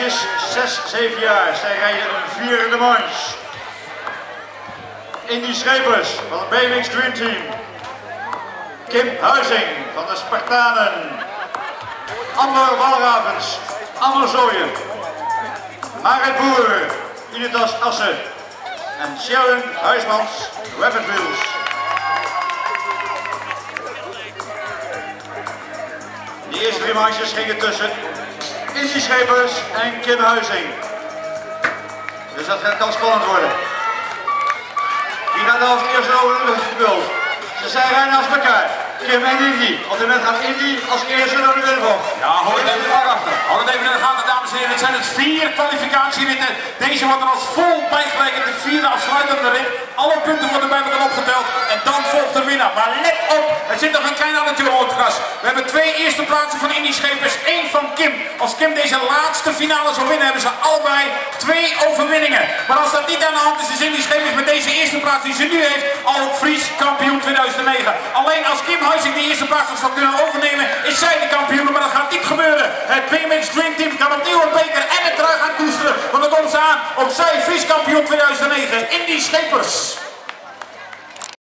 meisjes 6, 7 jaar. Zij rijden een vierde manche. Indie Schepers van het BMX Dream Team. Kim Huizing van de Spartanen. Amber Walravens, Ammerzooien. Marit Boer, Unitas Assen. En Sharon Huismans, Rapid Wheels. De eerste 3 manches gingen tussen Indie Schepers en Kim Huizing. Dus dat kan spannend worden. Die gaat als eerste over de luchtgebuld. Ze zijn rijden naast elkaar. Kim en Indie. Op dit moment gaat Indie als eerste naar de binnenbocht. Ja, houd het even achter. Houd het even in de gaten, dames en heren. Het zijn dus 4 kwalificatieritten. Deze worden als vol bijgerekend de 4e afsluitende rit. Alle punten worden bij elkaar opgeteld en dan volgt de winnaar. Maar let op, er zit nog een klein addertje op het gas. We hebben 2 eerste plaatsen van Indie Schepers, 1 van Kim. Als Kim deze laatste finale zal winnen, hebben ze allebei 2 overwinningen. Maar als dat niet aan de hand is, is Indie Schepers met deze eerste plaats die ze nu heeft al Fries kampioen 2009. Alleen als Kim Huizing die eerste plaats zal kunnen overnemen, is zij de kampioen. Maar dat gaat niet gebeuren. Het BMX Dream Team kan opnieuw een beker en het trui gaan koesteren. Want dan komt ze aan op zij Fries kampioen 2009, Indie Schepers.